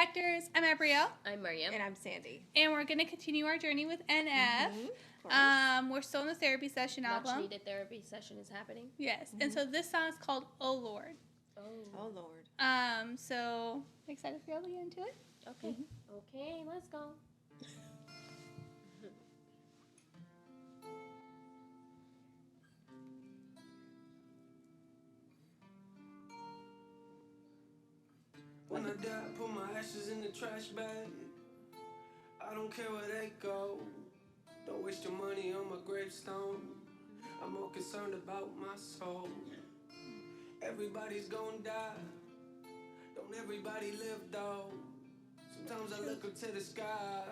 Factors. I'm Abrielle. I'm Mariam. And I'm Sandy. And we're going to continue our journey with NF. We're still in the therapy session album. Much needed therapy session is happening. Yes. And so this song is called Oh Lord. Oh Lord. So excited for y'all to get into it? Okay. Okay, let's go. When I die, put my ashes in the trash bag. I don't care where they go. Don't waste your money on my gravestone. I'm more concerned about my soul. Everybody's gonna die. Don't everybody live though? Sometimes I look up to the sky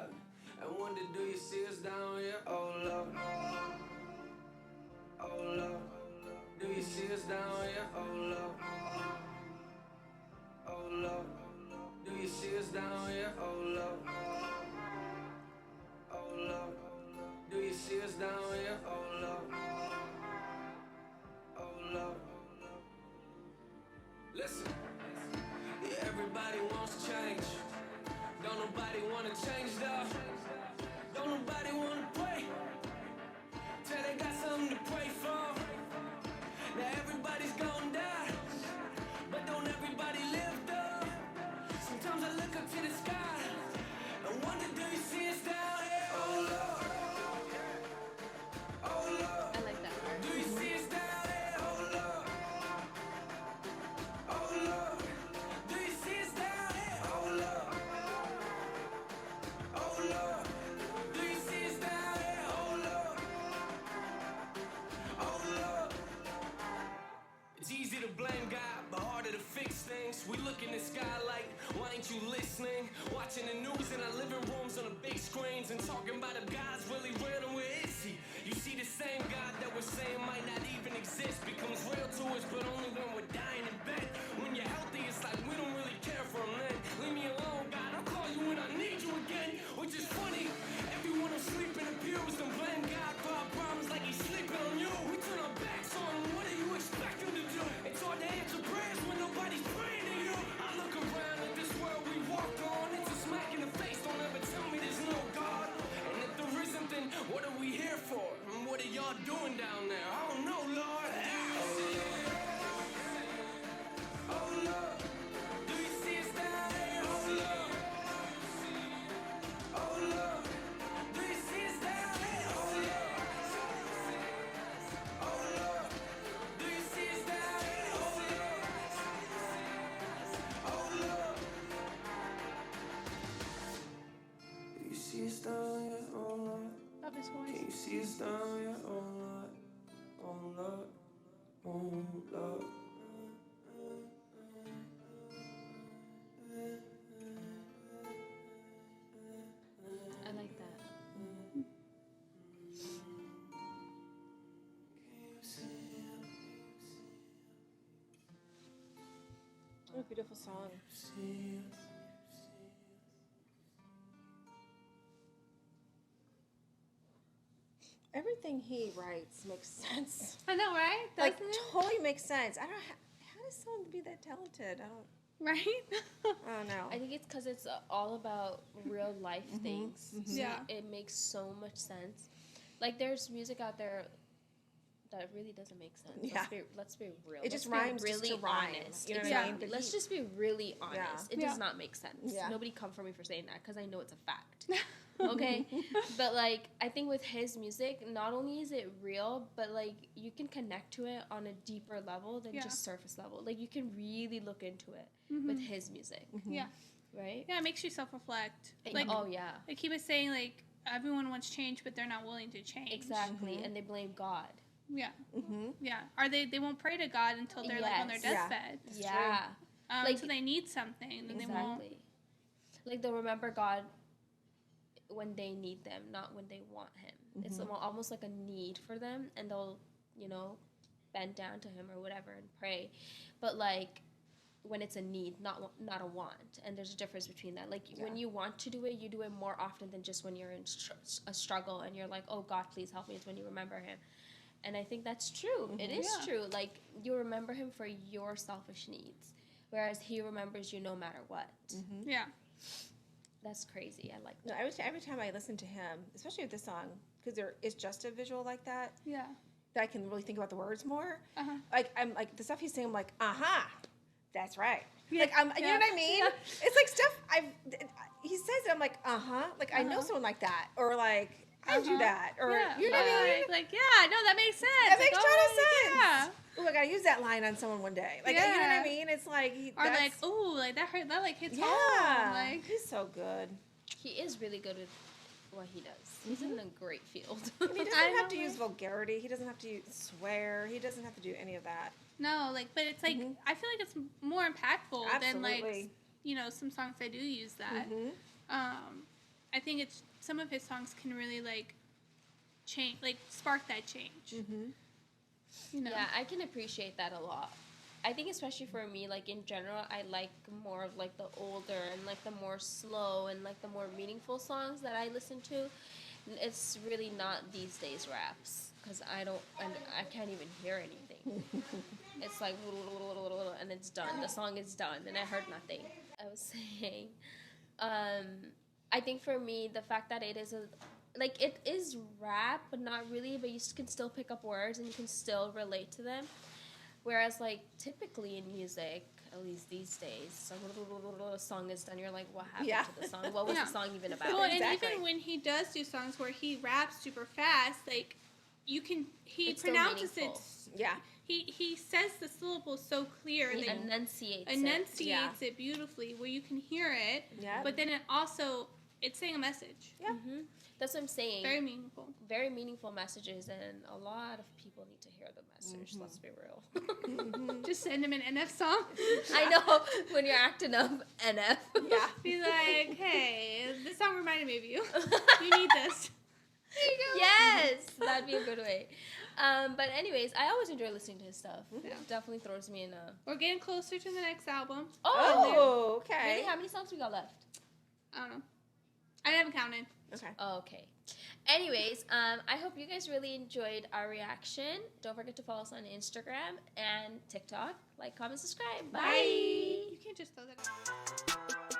and wonder, do you see us down here? Oh Lord. Oh Lord. Do you see us down here? Oh Lord. Oh Lord, do you see us down here? Oh Lord, oh Lord, do you see us down here? Oh Lord, oh Lord. Listen, yeah, everybody wants change. Don't nobody wanna change though. Don't nobody wanna pray till they got something to pray for. Now everybody's gonna die, but don't everybody live though? Sometimes I look up to the sky and wonder, do you see us down here? Oh Lord, oh Lord, I like that part. do you see us down here? Oh Lord, oh Lord, do you see us down here? Oh Lord, oh Lord, do you see us down here? Oh Lord, oh Lord. It's easy to blame God, but harder to fix things. We look in the sky like, why ain't you listening? Watching the news in our living rooms on the big screens and talking about if God's really real and where is he? You see the same God that we're saying might not even exist becomes real to us, but only when we're dying in bed. When you're healthy, it's like we don't really care for him then. Leave me alone, God, I'll call you when I need you again. Which is funny, everyone will sleep in the pews and blame God for our problems like he's sleeping on you. We turn our backs on him, what do you expect him to do? It's hard to answer prayers when nobody's praying to you. I look around at this world we walk on. It's a smack in the face, don't ever tell me there's no God. And if there isn't, then what are we here for? And what are y'all doing down there? I don't know, Lord. Oh Lord, do you see us down here? Oh Lord, oh Lord, do you see us down here? Oh Lord, oh Lord, do you see us down here? Oh Lord, oh Lord, do you see us down here? Oh Lord, Love his voice. can you see us down here? Oh Lord, oh Lord, oh Lord. I like that. What a beautiful song. Everything he writes makes sense. I know, right? Like, Doesn't it? totally makes sense. I don't know. How does someone be that talented? Right? I don't know. I think it's because it's all about real life things. So Yeah. it makes so much sense. Like, there's music out there that really doesn't make sense. Yeah. Let's be real. It just Let's be rhymes just really to rhyme, honest. you know what I Exactly. mean? But Let's he- just be really honest. It Yeah. does not make sense. Yeah. Nobody come for me for saying that because I know it's a fact. Okay? But, like, I think with his music, not only is it real, but, like, you can connect to it on a deeper level than Yeah. just surface level. Like, you can really look into it with his music. Yeah. Right? Yeah, it makes you self-reflect. Like, oh, yeah. like he was saying, like, everyone wants change, but they're not willing to change. Exactly. And they blame God. Yeah. Yeah. Are they won't pray to God until they're like on their Yes. Yeah. deathbed. Yeah. Like- So they need something, then they won't. Exactly. Like, they'll remember God when they need them, not when they want him. It's almost like a need for them, and they'll, bend down to him or whatever and pray. But, like, when it's a need, not a want. And there's a difference between that. Like, when you want to do it, you do it more often than just when you're in a struggle and you're like, oh, God, please help me. It's when you remember him. And I think that's true. It is true. Like, you remember him for your selfish needs, whereas he remembers you no matter what. Yeah. That's crazy. I like No, that. every time I listen to him, especially with this song, because there is just a visual like that, Yeah. that I can really think about the words more. Uh-huh. Like I'm like the stuff he's saying, I'm like, that's right. Yeah, Like you know yeah, what I mean? yeah. It's like stuff he says it, I'm like, like I know Uh-huh. someone like that, or like I do that, or Yeah. you know what I mean? Like, yeah, no, that makes sense. That Like, makes oh, total sense. Yeah. Oh, I gotta use that line on someone one day. Like you know what Yeah. I mean? It's like Or like, ooh, like that hurt. That like hits yeah, home. Like, he's so good. He is really good with what he does. He's in a great field. And he doesn't I have know to use it. vulgarity. He doesn't have to swear. He doesn't have to do any of that. no, like, but it's like Mhm. I feel like it's more impactful than like Absolutely. some songs that do use that. Mhm. I think it's some of his songs can really like change, like spark that change. Mhm. You know. Yeah, I can appreciate that a lot. I think especially for me, like in general, I like more of like the older and like the more slow and like the more meaningful songs that I listen to. It's really not these days raps because I can't even hear anything. It's like and it's done. The song is done and I heard nothing. I was saying, I think for me the fact that it is it is rap but not really, but you can still pick up words and you can still relate to them. Whereas, like, typically in music, at least these days, a song is done, you're like, what happened Yeah. to the song? What was Yeah. the song even about? Well, and Exactly. even when he does do songs where he raps super fast, like he It's still pronounces it. meaningful. Yeah. He says the syllables so clear He and enunciates it. enunciates it beautifully, where you can hear it. Yeah. But then it's saying a message. Yeah. Hmm. That's what I'm saying. Very meaningful. Very meaningful messages, and a lot of people need to hear the message. Let's be real. Just send him an NF song. I know when you're acting up, NF. Yeah. Be like, hey, this song reminded me of you. You need this. Yes, that'd be a good way. But anyways, I always enjoy listening to his stuff. Yeah. It definitely throws me in a. We're getting closer to the next album. Oh, okay. Really? How many songs we got left? I don't know. I haven't counted. Okay. Okay. Anyways, I hope you guys really enjoyed our reaction. Don't forget to follow us on Instagram and TikTok. Like, comment, subscribe. Bye. You can't just throw that.